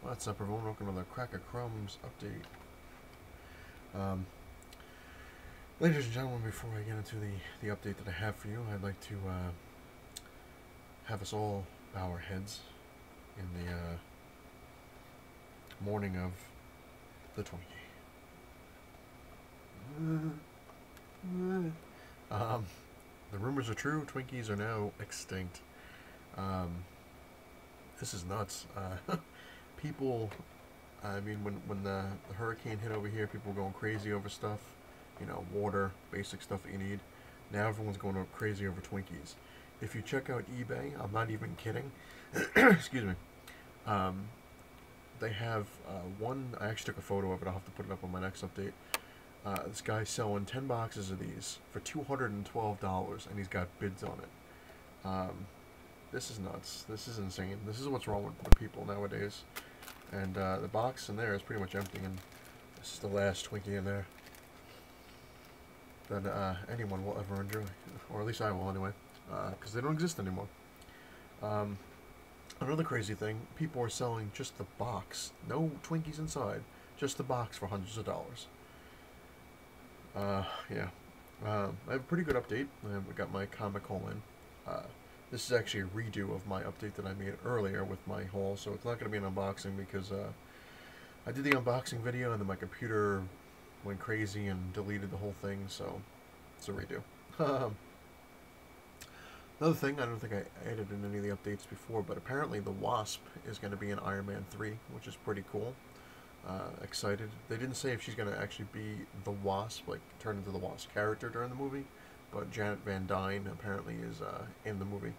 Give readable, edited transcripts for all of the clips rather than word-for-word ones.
What's up, everyone? Welcome to the Cracka Crumbs update. Ladies and gentlemen, before I get into the update that I have for you, I'd like to have us all bow our heads in the morning of the Twinkie. The rumors are true. Twinkies are now extinct. This is nuts. People, I mean, when the hurricane hit over here, people were going crazy over stuff. You know, water, basic stuff that you need. Now everyone's going crazy over Twinkies. If you check out eBay, I'm not even kidding. Excuse me. They have one. I actually took a photo of it. I'll have to put it up on my next update. This guy's selling 10 boxes of these for $212, and he's got bids on it. This is nuts. This is insane. This is what's wrong with people nowadays. And the box in there is pretty much empty, and this is the last Twinkie in there that anyone will ever enjoy, or at least I will anyway, because they don't exist anymore. Another crazy thing, people are selling just the box, no Twinkies inside, just the box for hundreds of dollars. Yeah. I have a pretty good update. I got my comic haul in. This is actually a redo of my update that I made earlier with my haul, so it's not going to be an unboxing because I did the unboxing video and then my computer went crazy and deleted the whole thing, so it's a redo. Another thing, I don't think I added in any of the updates before, but apparently the Wasp is going to be in Iron Man 3, which is pretty cool. Excited. They didn't say if she's going to actually be the Wasp, like turn into the Wasp character during the movie, but Janet Van Dyne apparently is in the movie.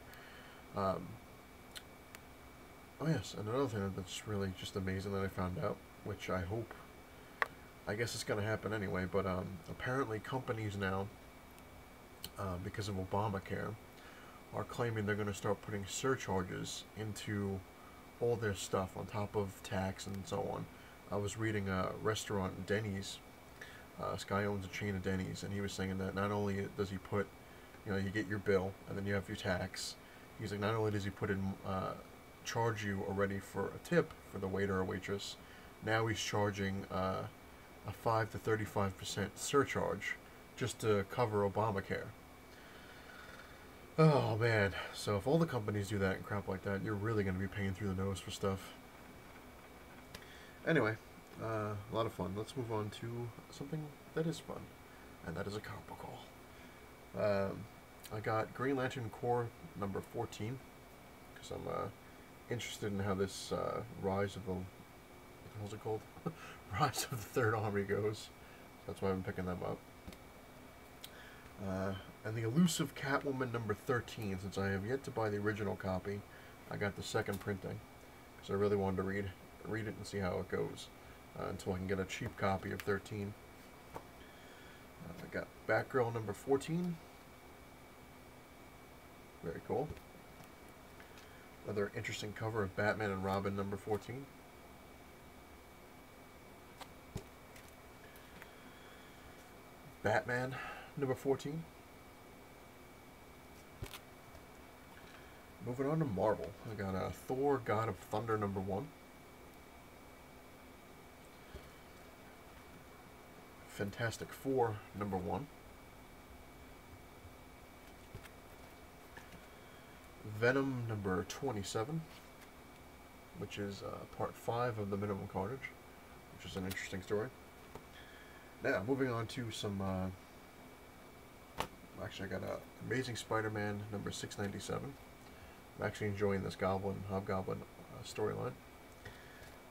Oh yes, and another thing that's really just amazing that I found out, which I hope, I guess it's going to happen anyway, but apparently companies now, because of Obamacare, are claiming they're going to start putting surcharges into all their stuff on top of tax and so on. I was reading a restaurant, Denny's. This guy owns a chain of Denny's, and he was saying that not only does he put, you know, you get your bill, and then you have your tax. He's like, not only does he put in, charge you already for a tip for the waiter or waitress, now he's charging a 5 to 35% surcharge just to cover Obamacare. Oh man, so if all the companies do that and crap like that, you're really going to be paying through the nose for stuff. Anyway, a lot of fun. Let's move on to something that is fun, and that is a comic book haul. I got Green Lantern Corps number 14, because I'm interested in how this Rise of the... what the hell's it called? Rise of the Third Army goes. That's why I'm picking them up. And the Elusive Catwoman number 13, since I have yet to buy the original copy, I got the second printing, because I really wanted to read it and see how it goes, until I can get a cheap copy of 13. I got Batgirl number 14. Very cool. Another interesting cover of Batman and Robin number 14. Batman number 14. Moving on to Marvel, I got Thor God of Thunder number 1. Fantastic Four number 1. Venom number 27, which is part 5 of the Minimum Carnage, which is an interesting story. Now, moving on to some, actually I got Amazing Spider-Man number 697. I'm actually enjoying this Hobgoblin storyline.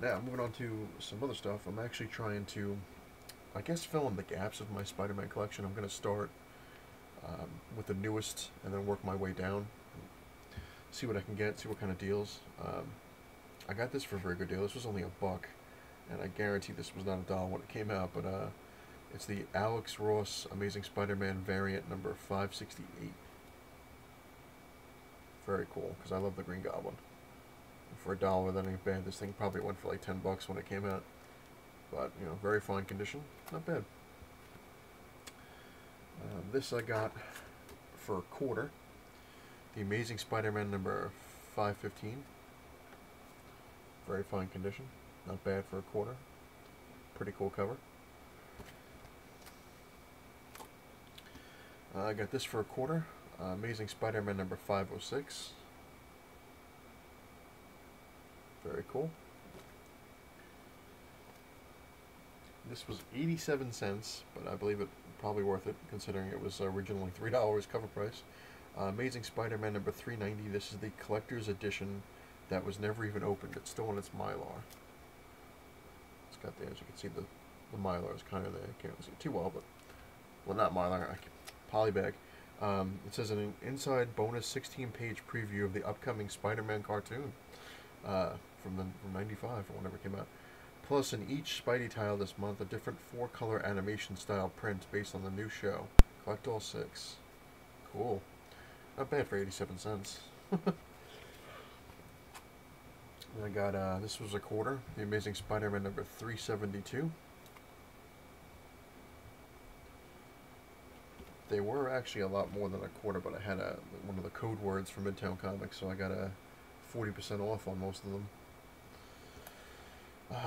Now, moving on to some other stuff, I'm actually trying to, I guess, fill in the gaps of my Spider-Man collection. I'm going to start with the newest and then work my way down. See what I can get, see what kind of deals. I got this for a very good deal. This was only $1, and I guarantee this was not $1 when it came out, but it's the Alex Ross Amazing Spider-Man variant number 568. Very cool, because I love the Green Goblin. For $1, that ain't bad. This thing probably went for like $10 when it came out. But, you know, very fine condition. Not bad. This I got for $1. The Amazing Spider-Man number 515. Very fine condition. Not bad for a quarter. Pretty cool cover. I got this for a quarter. Amazing Spider-Man number 506. Very cool. This was 87 cents, but I believe it probably worth it considering it was originally $3 cover price. Amazing Spider-Man number 390. This is the collector's edition that was never even opened. It's still in its Mylar. It's got the, as you can see, the Mylar is kind of there. I can't see it too well, but, well, not Mylar, polybag. It says an inside bonus 16-page preview of the upcoming Spider-Man cartoon from 95 or whenever it came out. Plus, in each Spidey tile this month, a different 4-color animation style print based on the new show. Collect all 6. Cool. Not bad for 87 cents. I got, this was a quarter, The Amazing Spider-Man number 372. They were actually a lot more than a quarter, but I had one of the code words for Midtown Comics, so I got a 40% off on most of them.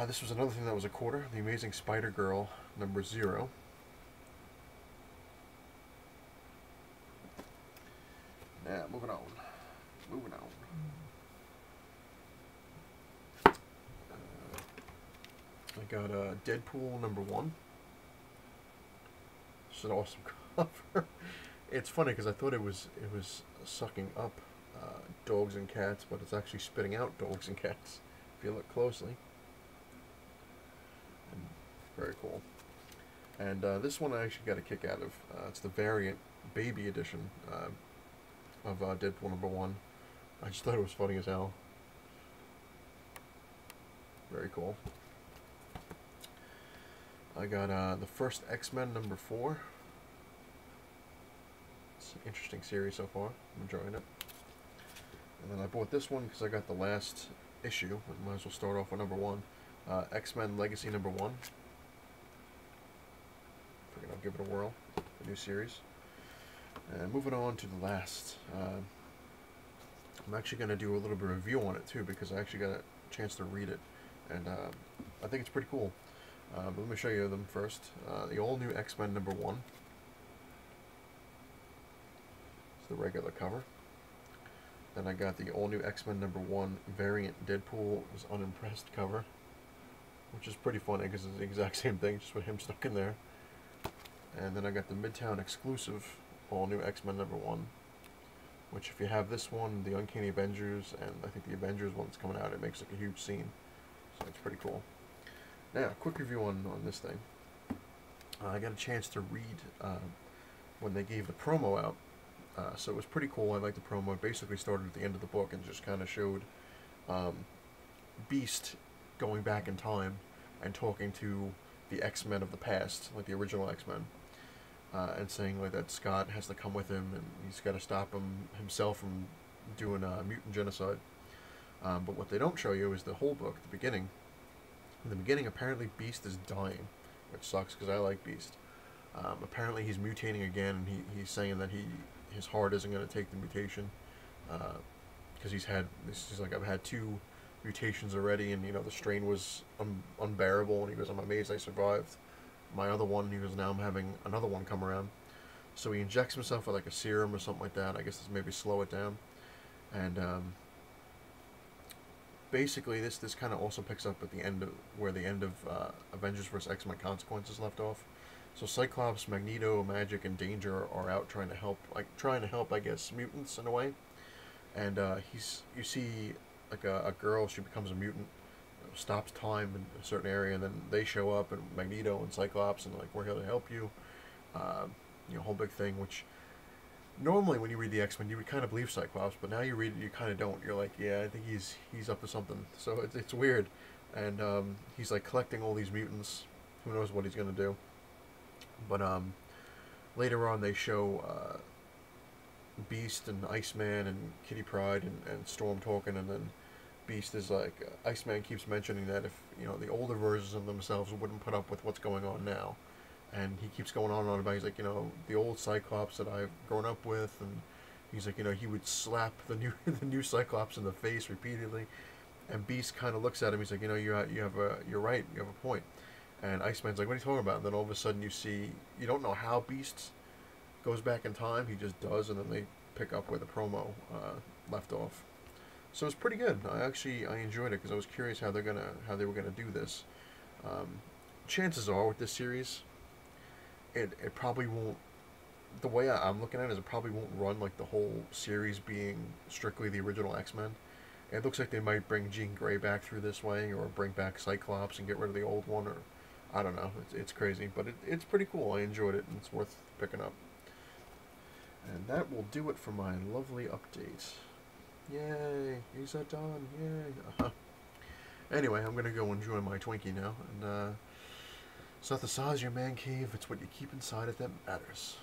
This was another thing that was a quarter, The Amazing Spider-Girl number 0. Now, moving on. I got Deadpool number 1. It's an awesome cover. It's funny because I thought it was sucking up dogs and cats, but it's actually spitting out dogs and cats if you look closely. And very cool. And this one I actually got a kick out of. It's the variant baby edition of Deadpool number 1. I just thought it was funny as hell. Very cool. I got the first X-Men number 4. It's an interesting series so far. I'm enjoying it. And then I bought this one because I got the last issue. I might as well start off with number 1. X-Men Legacy number 1. Figured I'll give it a whirl. The new series. And moving on to the last. I'm actually going to do a little bit of review on it too because I actually got a chance to read it. And I think it's pretty cool. But let me show you them first. The all-new X-Men number 1. It's the regular cover. Then I got the all-new X-Men number 1 variant Deadpool was unimpressed cover, which is pretty funny because it's the exact same thing, just with him stuck in there. And then I got the Midtown exclusive all-new X-Men number 1, which if you have this one, the Uncanny Avengers, and I think the Avengers one that's coming out, it makes like a huge scene. So it's pretty cool. Now, quick review on this thing. I got a chance to read when they gave the promo out. So it was pretty cool. I liked the promo. It basically started at the end of the book and just kind of showed Beast going back in time and talking to the X-Men of the past, like the original X-Men, and saying like that Scott has to come with him and he's got to stop himself from doing mutant genocide. But what they don't show you is the whole book, the beginning. In the beginning, apparently Beast is dying, which sucks because I like Beast. Apparently he's mutating again, and he's saying that his heart isn't going to take the mutation because he's like, I've had 2 mutations already, and the strain was unbearable, and he goes, I'm amazed I survived my other one. He goes, now I'm having another one come around. So he injects himself with like a serum or something like that. I guess this maybe slow it down. And basically this kind of also picks up at the end of where the end of Avengers vs. X-Men Consequences left off. So Cyclops, Magneto, Magic, and Danger are out trying to help, I guess, mutants in a way. And you see like a girl, she becomes a mutant, stops time in a certain area, and then they show up, and Magneto and Cyclops, and like, we're here to help you. Whole big thing, which normally when you read the X-Men, you would kind of believe Cyclops, but now you read it, you kind of don't. You're like, yeah, I think he's up to something. So it's weird. And he's like collecting all these mutants. Who knows what he's going to do. But later on they show Beast and Iceman and Kitty Pryde and Storm talking, and then Beast is like, Iceman keeps mentioning that if, the older versions of themselves wouldn't put up with what's going on now. And he keeps going on and on about, he's like, the old Cyclops that I've grown up with, and he's like, he would slap the new Cyclops in the face repeatedly. And Beast kind of looks at him. He's like, you know, you're right. You have a point. And Iceman's like, what are you talking about? And then all of a sudden you see, you don't know how Beast goes back in time. He just does, and then they pick up where the promo left off. So it's pretty good. I enjoyed it because I was curious how they were gonna do this. Um, Chances are with this series, it probably won't. The way I'm looking at it is it probably won't run like the whole series being strictly the original X-Men. It looks like they might bring Jean Grey back through this way, or bring back Cyclops and get rid of the old one, or I don't know. It's crazy, but it's pretty cool. I enjoyed it, and it's worth picking up. And that will do it for my lovely update. Yay! He's done. Yay! Anyway, I'm gonna go enjoy my Twinkie now, and it's not the size of your man cave; it's what you keep inside it that matters.